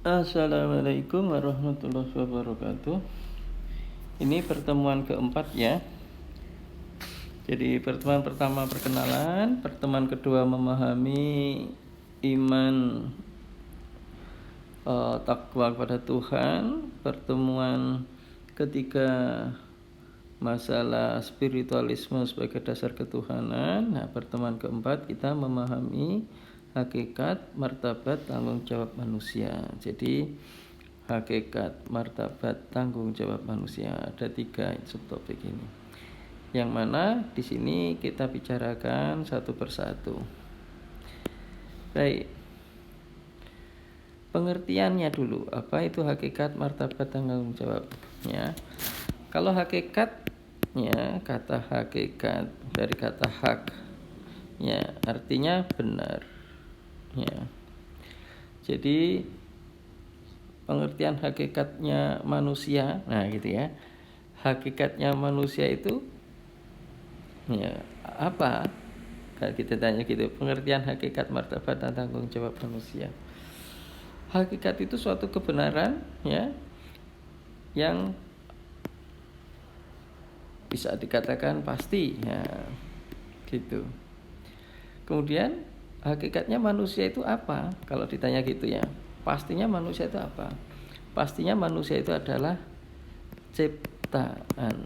Assalamualaikum warahmatullahi wabarakatuh. Ini pertemuan keempat ya. Jadi pertemuan pertama perkenalan, pertemuan kedua memahami iman takwa kepada Tuhan, pertemuan ketiga masalah spiritualisme sebagai dasar ketuhanan. Nah, pertemuan keempat kita memahami hakikat, martabat, tanggung jawab manusia. Jadi hakikat, martabat, tanggung jawab manusia, ada 3 subtopik ini. Yang mana di sini kita bicarakan satu persatu. Baik. Pengertiannya dulu, apa itu hakikat, martabat, tanggung jawab? Ya. Kalau hakikatnya, kata hakikat dari kata hak, ya artinya benar. Ya. Jadi pengertian hakikatnya manusia, nah gitu ya. Hakikatnya manusia itu ya apa? Kalau kita tanya gitu, pengertian hakikat, martabat, dan tanggung jawab manusia. Hakikat itu suatu kebenaran ya yang bisa dikatakan pasti ya gitu. Kemudian hakikatnya manusia itu apa? Kalau ditanya gitu ya, pastinya manusia itu apa? Pastinya manusia itu adalah ciptaan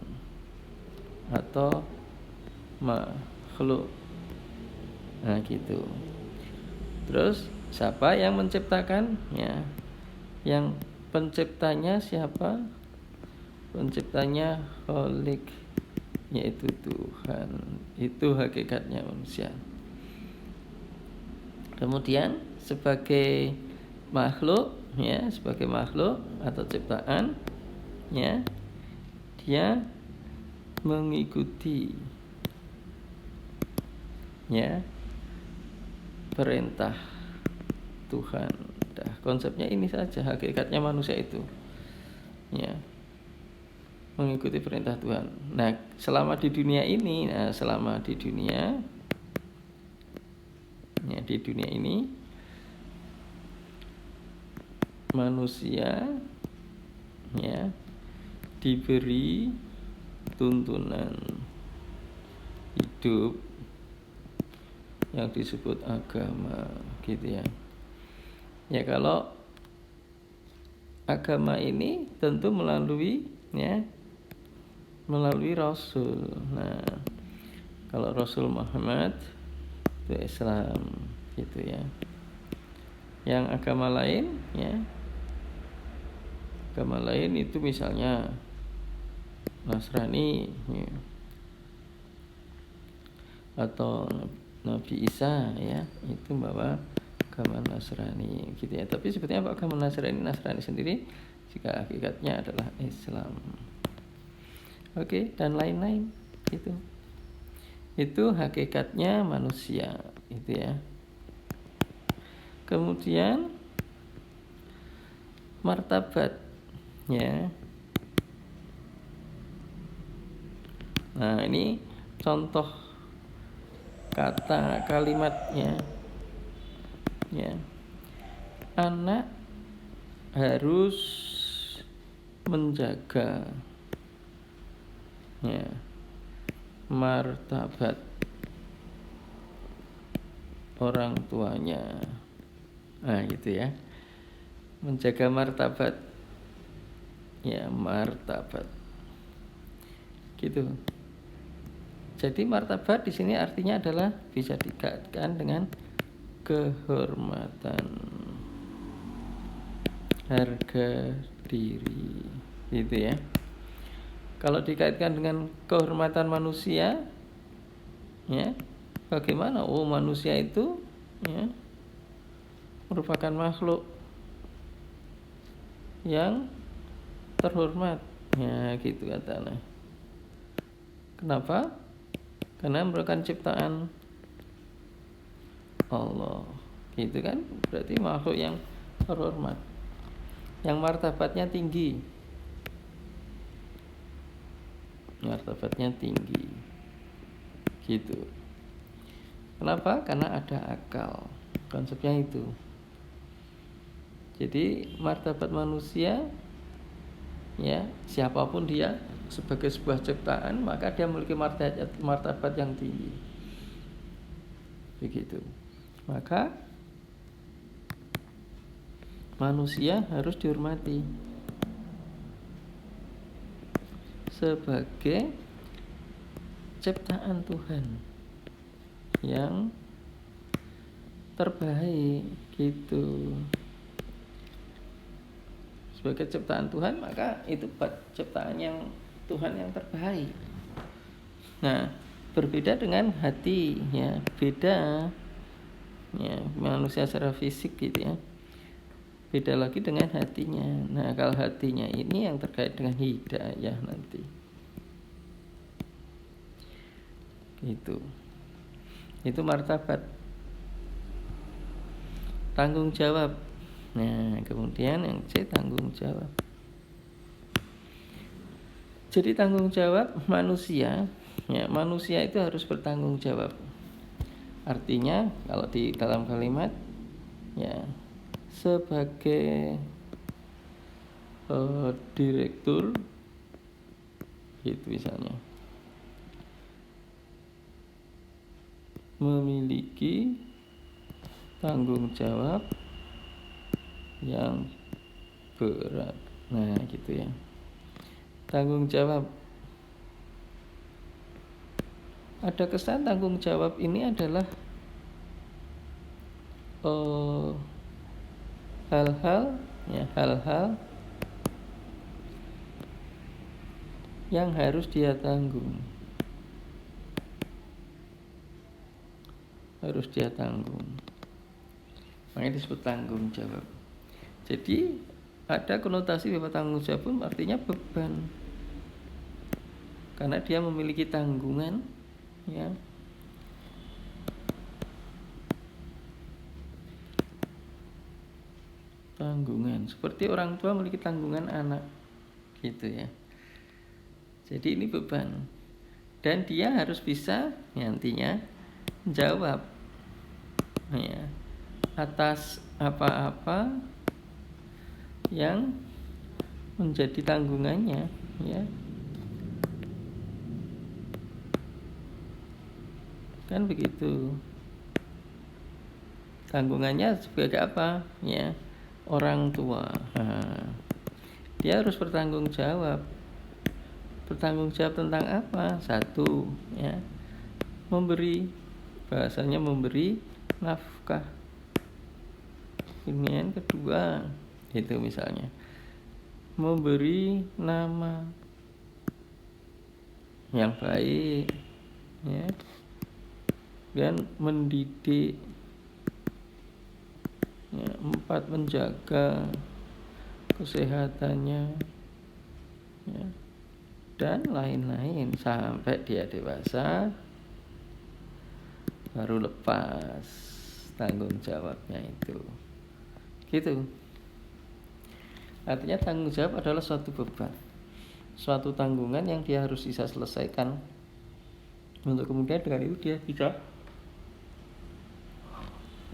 atau makhluk. Nah gitu. Terus siapa yang menciptakan? Ya, yang penciptanya siapa? Penciptanya Khalik, yaitu Tuhan. Itu hakikatnya manusia. Kemudian sebagai makhluk ya, sebagai makhluk atau ciptaan ya, dia mengikuti ya perintah Tuhan. Dah, konsepnya ini saja, hakikatnya manusia itu ya mengikuti perintah Tuhan. Nah, selama di dunia ini, selama di dunia ya, di dunia ini manusia ya diberi tuntunan hidup yang disebut agama gitu ya. Ya kalau agama ini tentu melalui Rasul. Nah, kalau Rasul Muhammad itu Islam gitu ya. Yang agama lain ya, agama lain itu misalnya Nasrani ya, atau Nabi Isa ya, itu bawa agama Nasrani gitu ya. Tapi sebetulnya apa agama Nasrani? Nasrani sendiri jika hakikatnya adalah Islam. Oke, dan lain-lain gitu. Itu hakikatnya manusia itu ya. Kemudian martabat ya. Nah, ini contoh kata kalimatnya ya. Anak harus menjaga ya martabat orang tuanya. Nah, gitu ya. Menjaga martabat ya, martabat. Gitu. Jadi martabat di sini artinya adalah bisa dikaitkan dengan kehormatan, harga diri, gitu ya. Kalau dikaitkan dengan kehormatan manusia, ya, bagaimana? Oh, manusia itu ya merupakan makhluk yang terhormat, ya gitu katanya. Kenapa? Karena merupakan ciptaan Allah, gitu kan? Berarti makhluk yang terhormat, yang martabatnya tinggi, martabatnya tinggi, gitu. Kenapa? Karena ada akal. Konsepnya itu. Jadi martabat manusia, ya, siapapun dia sebagai sebuah ciptaan, maka dia memiliki martabat yang tinggi. Begitu. Maka manusia harus dihormati sebagai ciptaan Tuhan yang terbaik, gitu. Sebagai ciptaan Tuhan, maka itu ciptaan yang Tuhan yang terbaik. Nah, berbeda dengan hati, ya, beda, ya, manusia secara fisik gitu ya. Beda lagi dengan hatinya. Nah, kalau hatinya ini yang terkait dengan hidayah nanti. Itu martabat. Tanggung jawab. Nah, kemudian yang C, tanggung jawab. Jadi tanggung jawab manusia, ya, manusia itu harus bertanggung jawab. Artinya kalau di dalam kalimat, ya, sebagai direktur, gitu misalnya, memiliki tanggung jawab yang berat. Nah, gitu ya. Tanggung jawab. Ada kesan tanggung jawab ini adalah hal-hal yang harus dia tanggung. Makanya disebut tanggung jawab. Jadi ada konotasi bahwa tanggung jawab pun artinya beban, karena dia memiliki tanggungan, ya. Tanggungan seperti orang tua memiliki tanggungan anak, gitu ya. Jadi ini beban, dan dia harus bisa nantinya jawab, ya, atas apa-apa yang menjadi tanggungannya, ya. Kan begitu. Tanggungannya sebagai apa? Ya, orang tua. Nah, dia harus bertanggung jawab. Bertanggung jawab tentang apa? Satu, ya, memberi, bahasanya memberi nafkah. Kemudian kedua, itu misalnya memberi nama yang baik, ya, dan mendidik, ya, 4, menjaga kesehatannya, ya, dan lain-lain sampai dia dewasa, baru lepas tanggung jawabnya itu, gitu. Artinya tanggung jawab adalah suatu beban, suatu tanggungan yang dia harus bisa selesaikan, untuk kemudian dengan itu dia bisa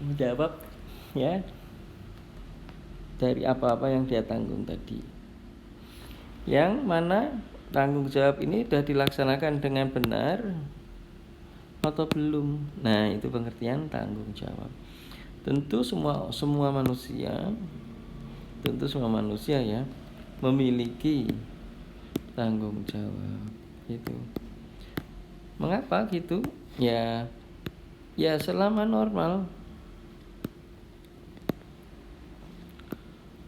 menjawab, ya, dari apa-apa yang dia tanggung tadi. Yang mana tanggung jawab ini sudah dilaksanakan dengan benar atau belum. Nah, itu pengertian tanggung jawab. Tentu semua manusia, ya, memiliki tanggung jawab, gitu. Mengapa gitu? Ya selama normal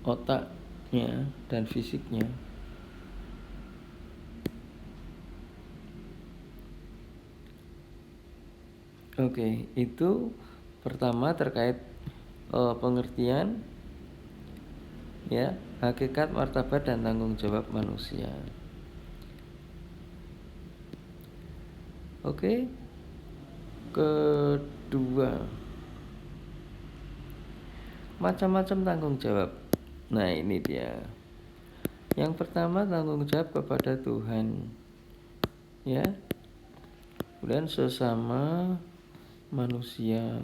otaknya dan fisiknya. Oke, itu pertama terkait pengertian, ya, hakikat, martabat, dan tanggung jawab manusia. Oke, kedua, macam-macam tanggung jawab. Nah, ini dia. Yang pertama, tanggung jawab kepada Tuhan, ya, kemudian sesama manusia,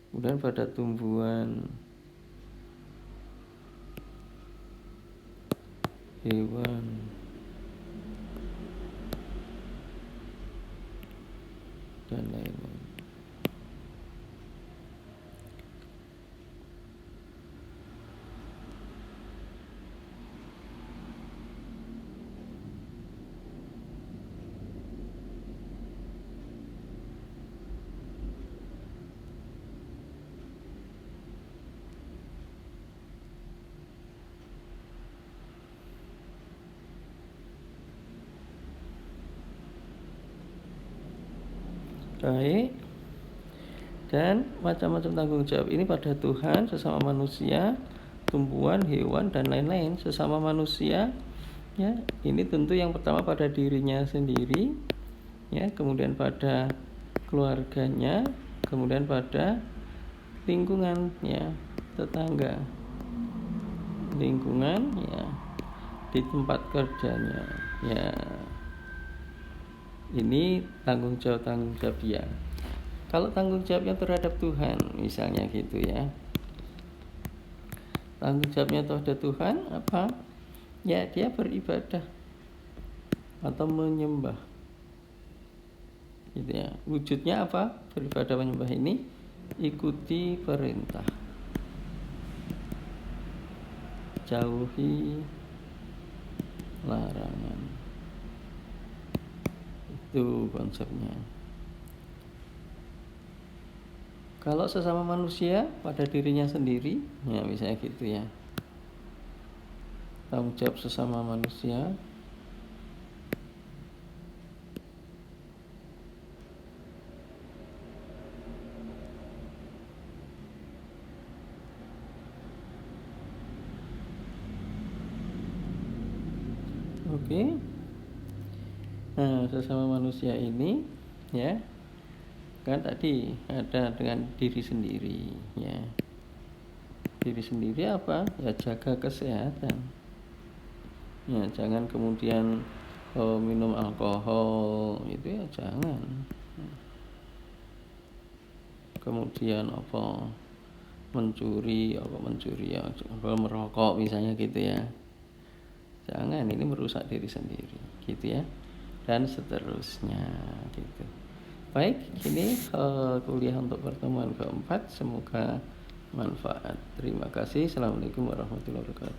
kemudian pada tumbuhan, hewan, dan lain-lain. Baik. Dan macam-macam tanggung jawab ini pada Tuhan, sesama manusia, tumbuhan, hewan, dan lain-lain. Sesama manusia, ya, ini tentu yang pertama pada dirinya sendiri, ya, kemudian pada keluarganya, kemudian pada lingkungan, ya, tetangga, lingkungan, ya, di tempat kerjanya, ya. Ini tanggung jawab dia. Kalau tanggung jawabnya terhadap Tuhan, misalnya gitu, ya, tanggung jawabnya terhadap Tuhan apa? Ya, dia beribadah atau menyembah, gitu ya. Wujudnya apa? Beribadah menyembah ini ikuti perintah, jauhi larangan. Itu konsepnya. Kalau sesama manusia pada dirinya sendiri, ya misalnya gitu, ya. Tanggung jawab sesama manusia. Oke. Nah, sesama manusia ini, ya, kan tadi ada dengan diri sendiri, ya. Diri sendiri apa? Ya jaga kesehatan. Ya, jangan kemudian minum alkohol, itu ya jangan. Kemudian apa? Mencuri ya, merokok misalnya gitu, ya. Jangan, ini merusak diri sendiri, gitu ya. Dan seterusnya, gitu. Baik, ini kuliah untuk pertemuan keempat, semoga manfaat. Terima kasih. Assalamualaikum warahmatullahi wabarakatuh.